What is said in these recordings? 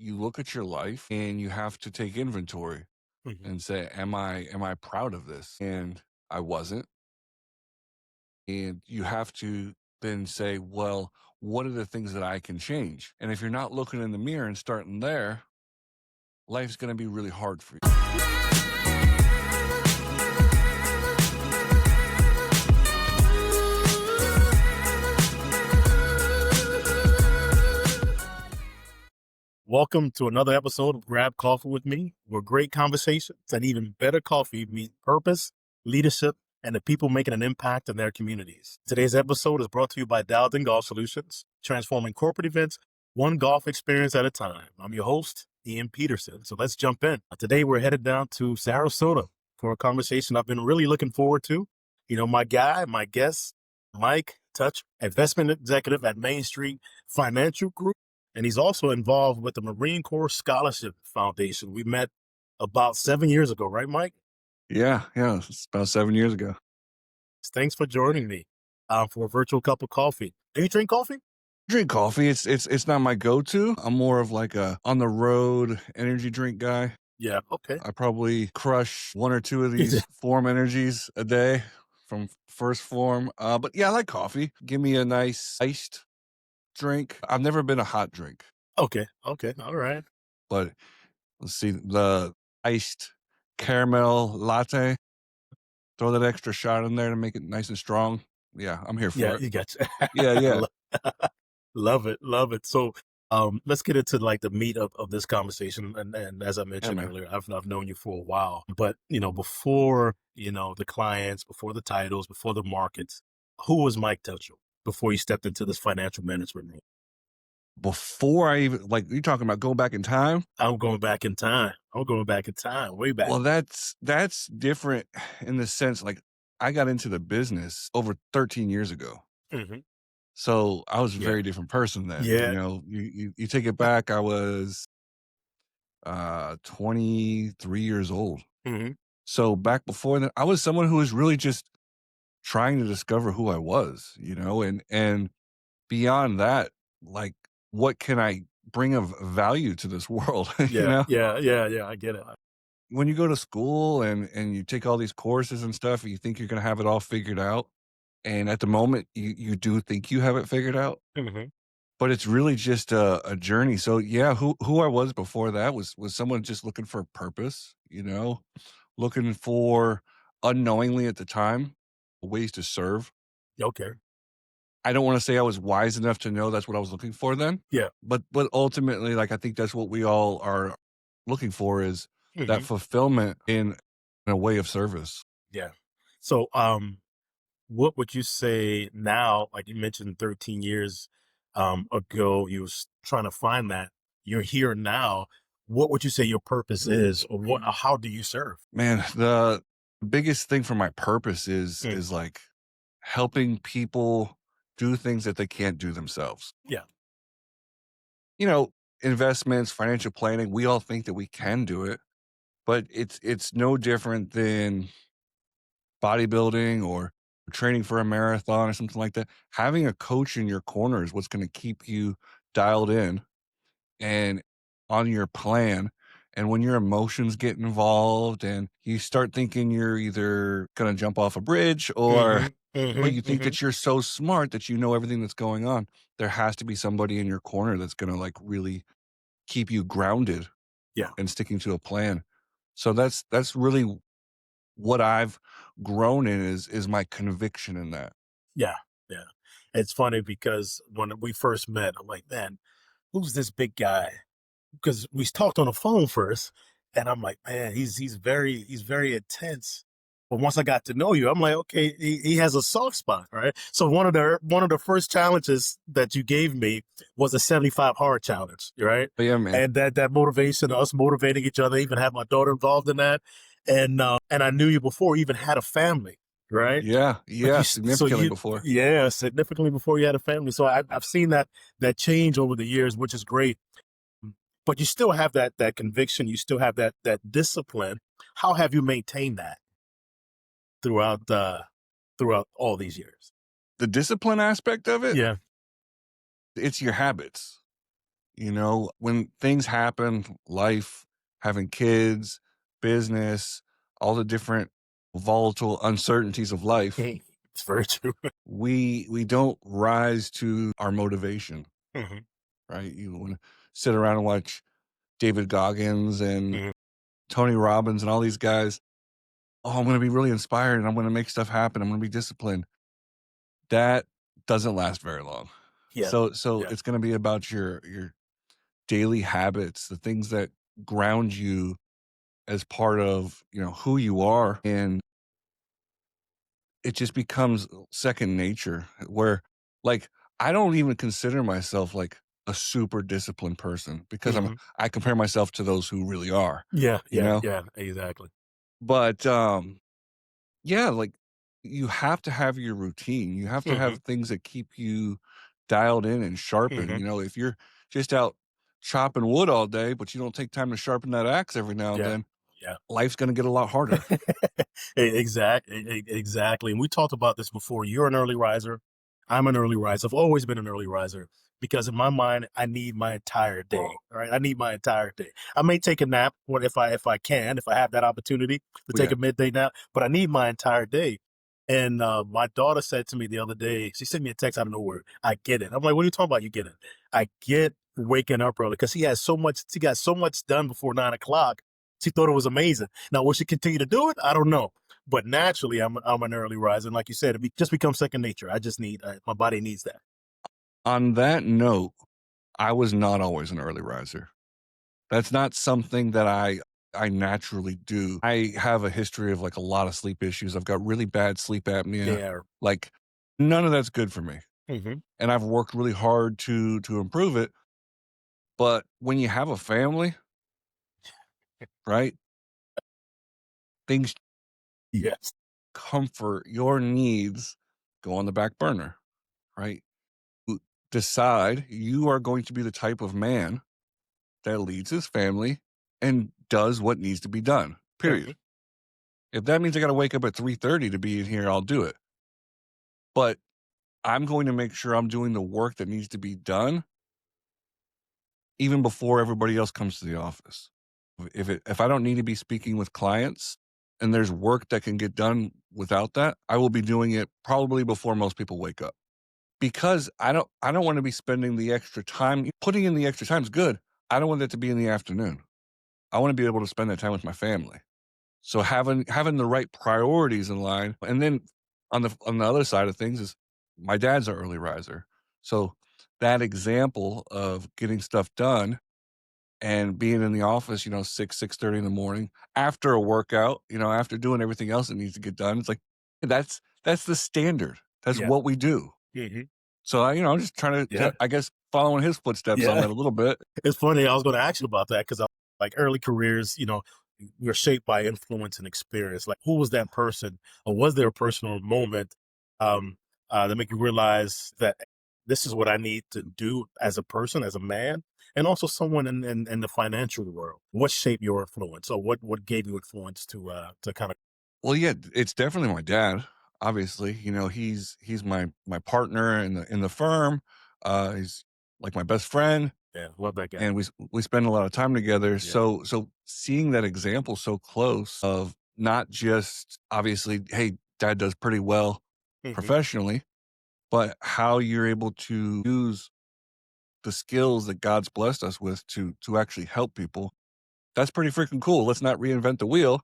you look at your life and you have to take inventory Mhm. and say, am I proud of this? And I wasn't. And you have to then say, well, what are the things that I can change? And if you're not looking in the mirror and starting there, life's going to be really hard for you. Welcome to another episode of Grab Coffee with me, where great conversations and even better coffee meet purpose, leadership, and the people making an impact in their communities. Today's episode is brought to you by Dowden Golf Solutions, transforming corporate events one golf experience at a time. I'm your host, Ian Peterson. So let's jump in. Today, we're headed down to Sarasota for a conversation I've been really looking forward to. You know, my guest, Mike Tutcher, investment executive at Main Street Financial Group. And he's also involved with the Marine Corps Scholarship Foundation. We met about 7 years ago, right, Mike? Yeah. It's about 7 years ago. Thanks for joining me for a virtual cup of coffee. Do you drink coffee? Drink coffee. It's not my go-to. I'm more of like a on the road energy drink guy. Yeah, okay. I probably crush one or two of these form energies a day from first form. But yeah, I like coffee. Give me a nice iced drink. I've never been a hot drink, Okay, all right. but let's see, the iced caramel latte. Throw that extra shot in there to make it nice and strong. Yeah, I'm here Yeah, for it. you got Yeah. Love it. So let's get into like the meat of this conversation. And as I mentioned Man. earlier, I've known you for a while. But, before, the clients, before the titles, before the markets, who was Mike Tutcher before you stepped into this financial management role? Before I even, like, you talking about going back in time? I'm going back in time. Way back. Well, that's different in the sense, like, I got into the business over 13 years ago. Hmm. So I was a Yeah. very different person then. Yeah. You take it back, I was 23 years old. Hmm. So back before that, I was someone who was really just trying to discover who I was, and beyond that, like, what can I bring of value to this world? Yeah. I get it. When you go to school and you take all these courses and stuff, you think you're going to have it all figured out. And at the moment, you do think you have it figured out, Hmm. but it's really just a journey. So yeah, who I was before that was someone just looking for purpose, looking for, unknowingly at the time, ways to serve. Okay. I don't want to say I was wise enough to know that's what I was looking for then, Yeah. but ultimately, like, I think that's what we all are looking for, is that Hmm. fulfillment in a way of service. Yeah. So, what would you say now? Like you mentioned 13 years ago, you was trying to find that. You're here now. What would you say your purpose is, or how do you serve? Man, the biggest thing for my purpose is Mm. is like helping people do things that they can't do themselves. Yeah. You know, investments, financial planning, we all think that we can do it, but it's no different than bodybuilding or training for a marathon or something like that. Having a coach in your corner is what's going to keep you dialed in and on your plan. And when your emotions get involved and you start thinking you're either going to jump off a bridge, or you think that you're so smart that you know everything that's going on, there has to be somebody in your corner that's going to, like, really keep you grounded Yeah. and sticking to a plan. So that's really what I've grown in, is my conviction in that. Yeah. Yeah. It's funny because when we first met, I'm like, man, who's this big guy? Because we talked on the phone first, and I'm like, man, he's very intense. But once I got to know you, I'm like, okay, he has a soft spot, right? So one of the first challenges that you gave me was a 75 hard challenge, right? But yeah, man. And that motivation, us motivating each other, even have my daughter involved in that, and I knew you before you even had a family, right? Yeah, But significantly before. yeah, significantly before you had a family. So I've seen that change over the years, which is great. But you still have that conviction. You still have that discipline. How have you maintained that throughout all these years? The discipline aspect of it, Yeah. it's your habits. When things happen, life, having kids, business, all the different volatile uncertainties of life, It's very true. we don't rise to our motivation, Mhm, right? You want to sit around and watch David Goggins and mhm. Tony Robbins and all these guys. Oh, I'm going to be really inspired and I'm going to make stuff happen. I'm going to be disciplined. That doesn't last very long. Yeah, So yeah. it's going to be about your daily habits, the things that ground you as part of, who you are, and it just becomes second nature where, like, I don't even consider myself like a super disciplined person because Mhm. I compare myself to those who really are, Yeah, you yeah, know? yeah, exactly. But yeah, like, you have to have your routine. You have to Mhm, have things that keep you dialed in and sharpened. mhm. If you're just out chopping wood all day, but you don't take time to sharpen that axe every now and Yeah, then, yeah. life's gonna get a lot harder. Exactly. And we talked about this before. You're an early riser. I'm an early riser. I've always been an early riser because in my mind, I need my entire day. All right. I need my entire day. I may take a nap if I have that opportunity to Oh, take yeah. a midday nap, but I need my entire day. And my daughter said to me the other day, she sent me a text out of nowhere. I get it. I'm like, what are you talking about? You get it. I get waking up early because she got so much done before 9 o'clock. She thought it was amazing. Now, will she continue to do it? I don't know. But naturally, I'm an early riser, and like you said, just becomes second nature. I just need my body needs that. On that note, I was not always an early riser. That's not something that I naturally do. I have a history of, like, a lot of sleep issues. I've got really bad sleep apnea. Yeah. Like, none of that's good for me, Hmm. and I've worked really hard to improve it, but when you have a family, right, things Yes. comfort your needs go on the back burner, right? You decide you are going to be the type of man that leads his family and does what needs to be done, period. Hmm. If that means I gotta wake up at 3:30 to be in here, I'll do it. But I'm going to make sure I'm doing the work that needs to be done even before everybody else comes to the office. If I don't need to be speaking with clients and there's work that can get done without that, I will be doing it probably before most people wake up. Because I don't wanna be spending the extra time putting in the extra time is good. I don't want that to be in the afternoon. I wanna be able to spend that time with my family. So having the right priorities in line, and then on the other side of things is my dad's an early riser. So that example of getting stuff done and being in the office, 6:30 in the morning after a workout, after doing everything else that needs to get done, it's like that's the standard. That's Yeah. what we do. Hmm. So I'm just trying to, Yeah. I guess, following his footsteps on Yeah. that a little bit. It's funny. I was going to ask you about that because like early careers, we're shaped by influence and experience. Like, who was that person, or was there a personal moment um, that make you realize that this is what I need to do as a person, as a man, and also someone in the financial world? What shaped your influence, or what gave you influence to kind of Well, yeah, it's definitely my dad. Obviously, he's my partner in the firm. He's like my best friend, yeah, love that guy. and we spend a lot of time together. Yeah. So seeing that example so close of not just obviously, hey, dad does pretty well Hmm. professionally, but how you're able to use the skills that God's blessed us with to actually help people. That's pretty freaking cool. Let's not reinvent the wheel.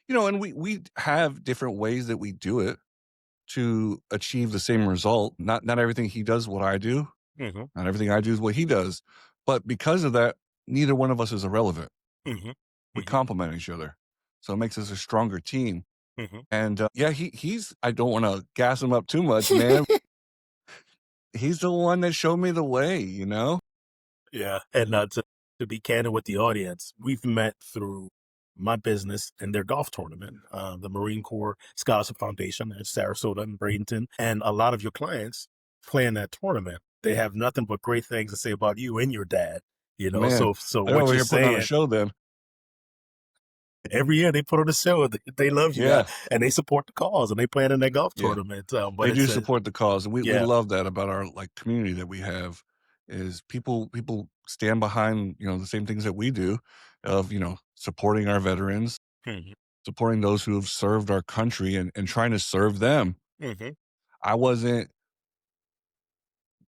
And we have different ways that we do it to achieve the same result. Not everything he does is what I do. Hmm. Not everything I do is what he does. But because of that, neither one of us is irrelevant. Hmm. We Hmm. complement each other. So it makes us a stronger team. Hmm. And yeah, he's I don't want to gas him up too much, man. He's the one that showed me the way. Yeah, and to be candid with the audience, we've met through my business and their golf tournament, the Marine Corps Scholarship Foundation in Sarasota and Bradenton, and a lot of your clients play in that tournament. They have nothing but great things to say about you and your dad. Man, So they're what over you're here putting on a saying, show then. every year they put on a show. They love you, Yeah, and they support the cause, and they play in that golf yeah. tournament. But They do it's a support the cause, and we yeah, love that about our, like, community that we have. is people stand behind, the same things that we do of, supporting our veterans, Mhm. supporting those who have served our country and trying to serve them. Mhm. I wasn't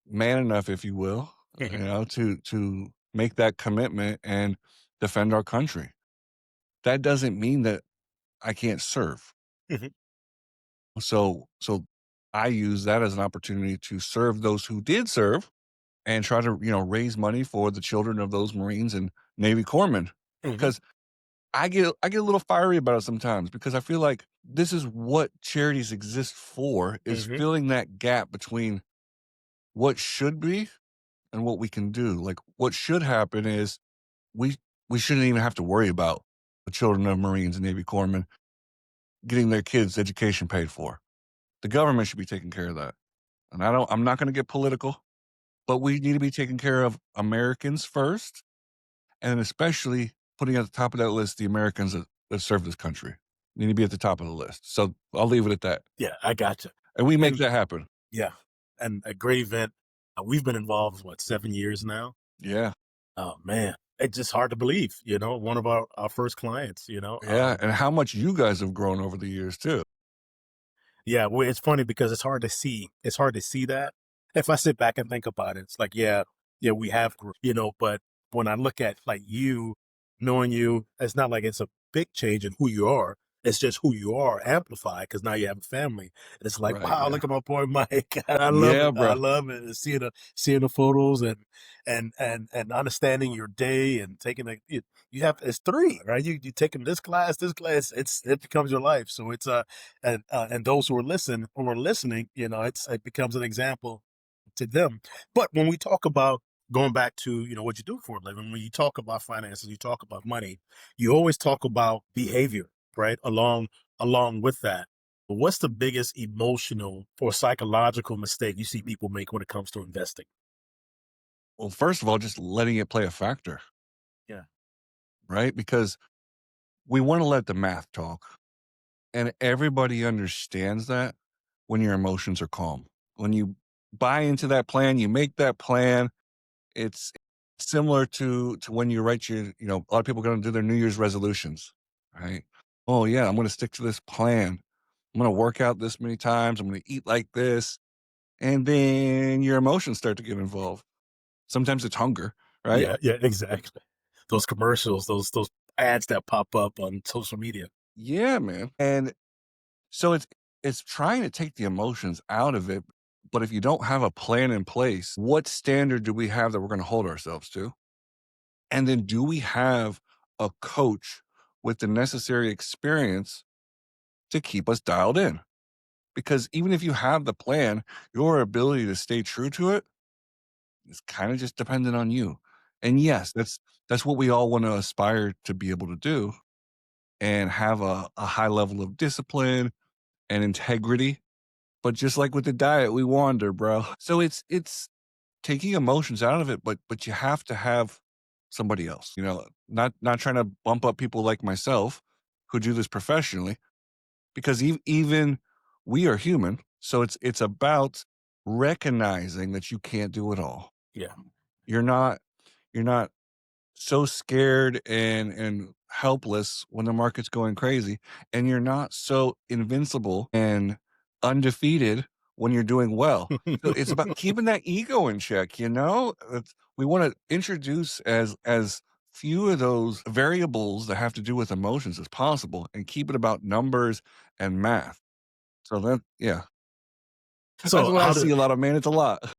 man enough, if you will, Mhm. to make that commitment and defend our country. That doesn't mean that I can't serve. Mhm. So I use that as an opportunity to serve those who did serve and try to, raise money for the children of those Marines and Navy corpsmen. Mhm. Because I get a little fiery about it sometimes because I feel like this is what charities exist for, is Mhm. filling that gap between what should be and what we can do. Like what should happen is we we shouldn't even have to worry about the children of Marines and Navy corpsmen getting their kids' education paid for. The government should be taking care of that. And I'm not going to get political, but we need to be taking care of Americans first, and especially putting at the top of that list the Americans that serve this country. Need to be at the top of the list. So I'll leave it at that. Yeah, I gotcha. And we make And that happen. yeah, and a great event. We've been involved, what, 7 years now? Yeah. Oh, man. It's just hard to believe, one of our first clients. Yeah. And how much you guys have grown over the years too. Yeah, well, it's funny because it's hard to see. It's hard to see that. If I sit back and think about it, it's like, yeah, yeah, we have, but when I look at like you, knowing you, it's not like it's a big change in who you are. It's just who you are amplified because now you have a family. And it's like, Right. wow, Yeah. look at my boy Mike. I love Yeah, it. I bro. love it. And seeing the photos and understanding your day and taking you have it's three, right? You take them this class, it becomes your life. So it's and those who are listening, it becomes an example to them. But when we talk about going back to what you do for a living, when you talk about finances, you talk about money, you always talk about behavior, right? Along with that. But what's the biggest emotional or psychological mistake you see people make when it comes to investing? Well, first of all, just letting it play a factor, Yeah. right? Because we want to let the math talk. And everybody understands that when your emotions are calm. When you buy into that plan, you make that plan. It's similar to when you write a lot of people are going to do their New Year's resolutions, right? Oh yeah, I'm going to stick to this plan. I'm going to work out this many times. I'm going to eat like this. And then your emotions start to get involved. Sometimes it's hunger, right? Yeah, yeah, exactly. Those commercials, those ads that pop up on social media. Yeah, man. And so it's trying to take the emotions out of it, but if you don't have a plan in place, what standard do we have that we're gonna hold ourselves to? And then do we have a coach with the necessary experience to keep us dialed in? Because even if you have the plan, your ability to stay true to it is kind of just dependent on you. And yes, that's what we all want to aspire to be able to do and have a high level of discipline and integrity. But just like with the diet, we wander, bro. So it's taking emotions out of it, but you have to have somebody else, not trying to bump up people like myself who do this professionally, because even we are human. So it's about recognizing that you can't do it all. Yeah. You're not so scared and helpless when the market's going crazy, and you're not so invincible and undefeated when you're doing well. So it's about keeping that ego in check. We want to introduce as few of those variables that have to do with emotions as possible and keep it about numbers and math. So that yeah, that's So what I how see do a lot of, man. It's a lot.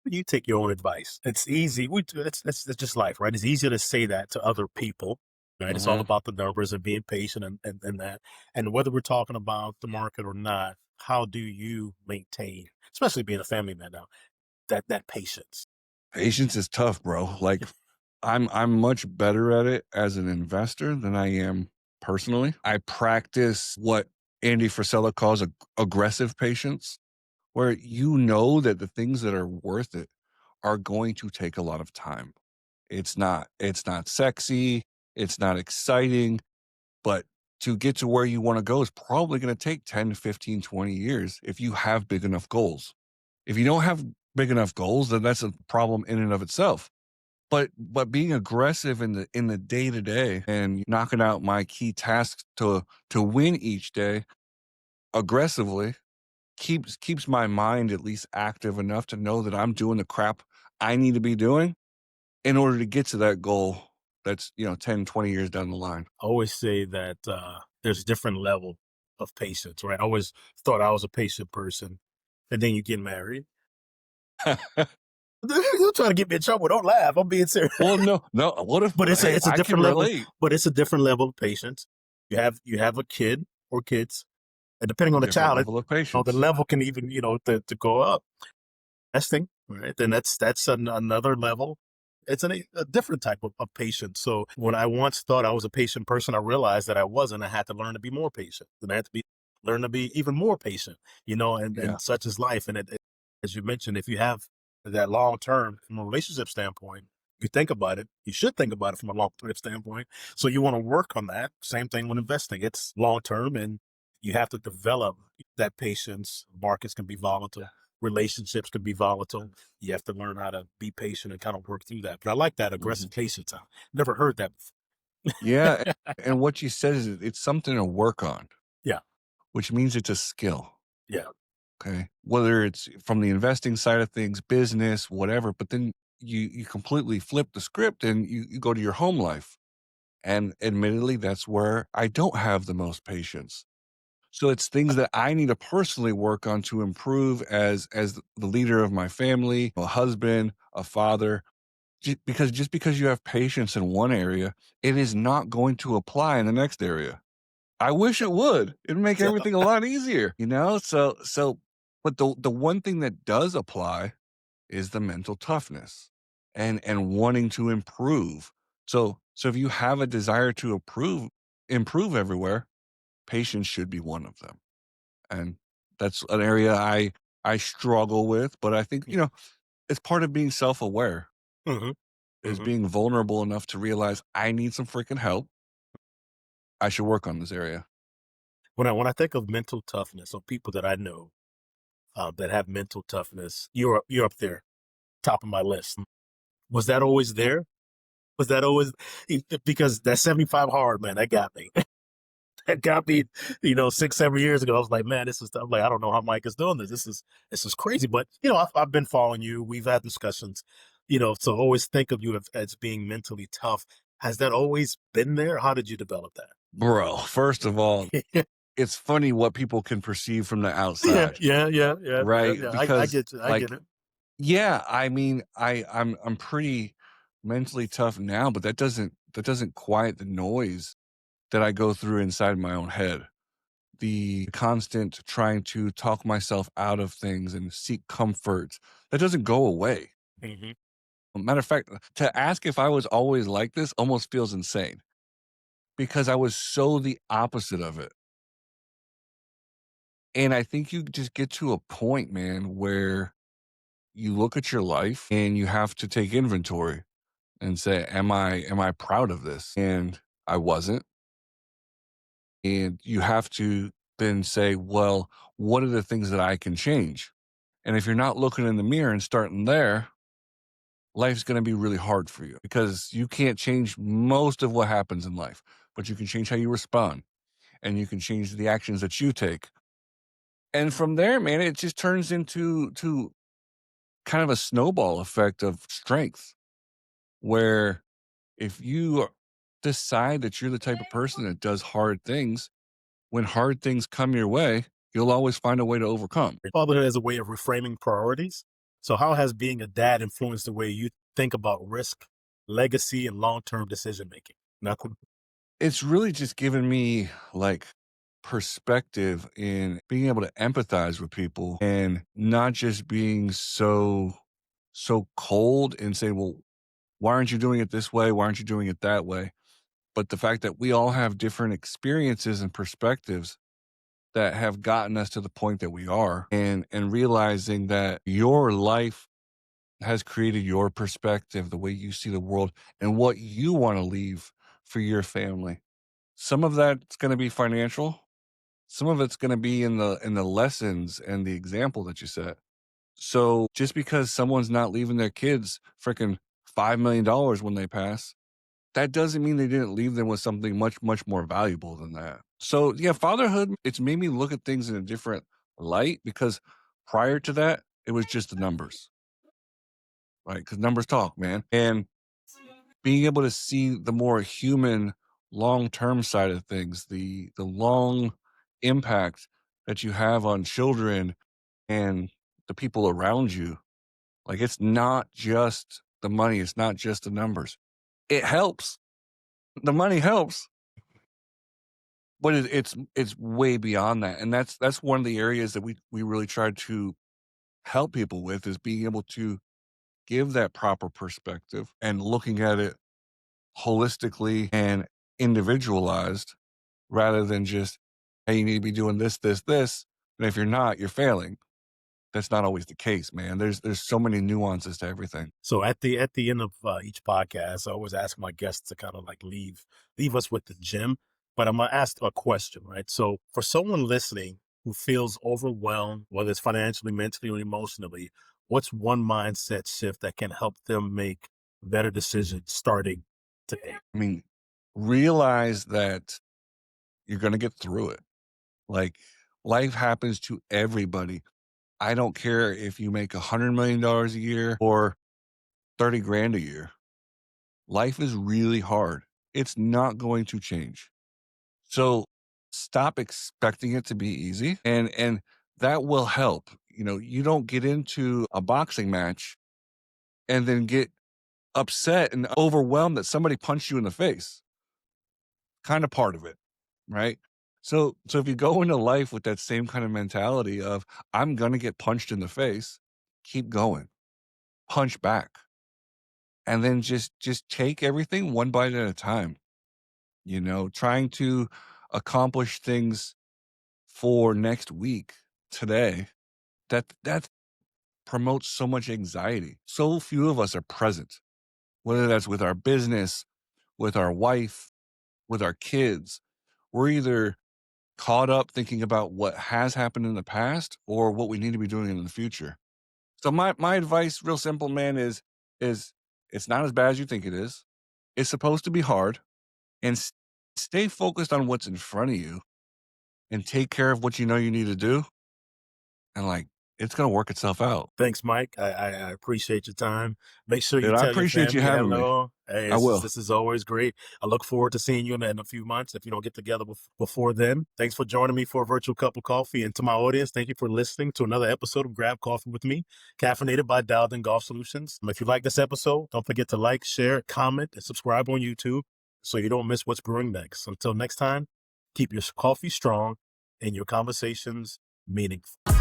you take your own advice? It's easy. It's just life, right? It's easier to say that to other people, right? It's all Mhm. about the numbers and being patient and that. And whether we're talking about the market or not, how do you maintain, especially being a family man now, that patience? Patience is tough, bro. Like I'm much better at it as an investor than I am personally. I practice what Andy Frisella calls aggressive patience, where you know that the things that are worth it are going to take a lot of time. It's not sexy, it's not exciting, but to get to where you want to go is probably going to take 10 to 15, 20 years if you have big enough goals. If you don't have big enough goals, then that's a problem in and of itself. But being aggressive in the day to day and knocking out my key tasks to win each day aggressively keeps my mind at least active enough to know that I'm doing the crap I need to be doing in order to get to that goal that's, 10, 20 years down the line. I always say that there's different level of patience, right? I always thought I was a patient person, and then you get married. You're trying to get me in trouble. Don't laugh. I'm being serious. Well, no, no. What if? But Hey, it's a I can different level. relate. But it's a different level of patience. You have a kid or kids, and depending on the Different child, level of the patience. level can even to go up. Testing, right? Then that's another level. It's a different type of patience. So when I once thought I was a patient person, I realized that I wasn't. I had to learn to be more patient. And I had to learn to be even more patient, Yeah. and such is life. And as you mentioned, if you have that long term from a relationship standpoint, you think about it, you should think about it from a long term standpoint. So you want to work on that. Same thing when investing. It's long term and you have to develop that patience. Markets can be volatile, relationships can be volatile. You have to learn how to be patient and kind of work through that. But I like that Mhm. aggressive patience. I never heard that Yeah. before. And what you said is it's something to work on, Yeah, which means it's a skill. yeah. Okay. Whether it's from the investing side of things, business, whatever, but then you completely flip the script and you go to your home life. And admittedly, that's where I don't have the most patience. So it's things that I need to personally work on to improve as the leader of my family, a husband, a father. Because just because you have patience in one area, it is not going to apply in the next area. I wish it would. It'd make So, everything a lot easier, you know? But the one thing that does apply is the mental toughness and wanting to improve. So if you have a desire to improve everywhere, patience should be one of them. And that's an area I struggle with, but I think, it's part of being self-aware hmm is hmm being vulnerable enough to realize I need some freaking help. I should work on this area. when I think of mental toughness, or people that I know that have mental toughness, you're up there, top of my list. Was that always there? Was that always because that 75 hard, man, that got me. That got me, 6, 7 years ago. I was like, man, I'm like, I don't know how Mike is doing this. This is crazy. But I've been following you. We've had discussions, so always think of you as being mentally tough. Has that always been there? How did you develop Bro, first of all, that? it's funny what people can perceive from the Yeah, outside, yeah, yeah, yeah, yeah, right? yeah. I Because get you. I get like, it. yeah, I mean, I'm pretty mentally tough now, but that doesn't quiet the noise that I go through inside my own head. The constant trying to talk myself out of things and seek comfort, that doesn't go away. hmm Matter of fact, to ask if I was always like this almost feels insane because I was so the opposite of it. And I think you just get to a point, man, where you look at your life and you have to take inventory and say, am I proud of this? And I wasn't. And you have to then say, well, what are the things that I can change? And if you're not looking in the mirror and starting there, life's going to be really hard for you because you can't change most of what happens in life, but you can change how you respond and you can change the actions that you take. And from there, man, it just turns into kind of a snowball effect of strength where if you decide that you're the type of person that does hard things, when hard things come your way, you'll always find a way to overcome. Fatherhood as a way of reframing priorities. So, how has being a dad influenced the way you think about risk, legacy, and long-term decision making? Nothing. It's really just given me like perspective in being able to empathize with people and not just being so cold and say, well, why aren't you doing it this way? Why aren't you doing it that way? But the fact that we all have different experiences and perspectives that have gotten us to the point that we are and realizing that your life has created your perspective, the way you see the world and what you want to leave for your family. Some of that's going to be financial. Some of it's going to be in the lessons and the example that you set. So just because someone's not leaving their kids freaking $5 million when they pass, that doesn't mean they didn't leave them with something much, much more valuable than that. So yeah, fatherhood, it's made me look at things in a different light because prior to that, it was just the numbers, right? Because numbers talk, man. And being able to see the more human long-term side of things, the long impact that you have on children and the people around you. Like it's not just the money, it's not just the numbers. It helps. The money helps, but it's way beyond that. And that's one of the areas that we really try to help people with is being able to give that proper perspective and looking at it holistically and individualized rather than just, hey, you need to be doing this, this, this. And if you're not, you're failing. That's not always the case, man. There's so many nuances to everything. So at the end of each podcast, I always ask my guests to kind of like leave us with the gem. But I'm gonna ask a question, right? So for someone listening who feels overwhelmed, whether it's financially, mentally, or emotionally, what's one mindset shift that can help them make better decisions starting today? I mean, realize that you're gonna get through it. Like life happens to everybody. I don't care if you make $100 million a year or 30 grand a year. Life is really hard. It's not going to change. So stop expecting it to be easy and that will help. You know, you don't get into a boxing match and then get upset and overwhelmed that somebody punched you in the face. Kind of part of it, right? So if you go into life with that same kind of mentality of I'm going to get punched in the face, keep going. Punch back. And then just take everything one bite at a time. You know, trying to accomplish things for next week, today, that promotes so much anxiety. So few of us are present, whether that's with our business, with our wife, with our kids. We're either caught up thinking about what has happened in the past or what we need to be doing in the future. So my advice, real simple, man, is it's not as bad as you think it is. It's supposed to be hard, and stay focused on what's in front of you and take care of what you know you need to do, and like it's gonna work itself out. Thanks, Mike. I appreciate your time. Make sure you Dude, I tell your appreciate you family having me. hello. Hey, I will. this is always great. I look forward to seeing you in a few months if you don't get together before then. Thanks for joining me for a virtual cup of coffee. And to my audience, thank you for listening to another episode of Grab Coffee with me, caffeinated by Dowden Golf Solutions. If you like this episode, don't forget to like, share, comment, and subscribe on YouTube so you don't miss what's brewing next. Until next time, keep your coffee strong and your conversations meaningful.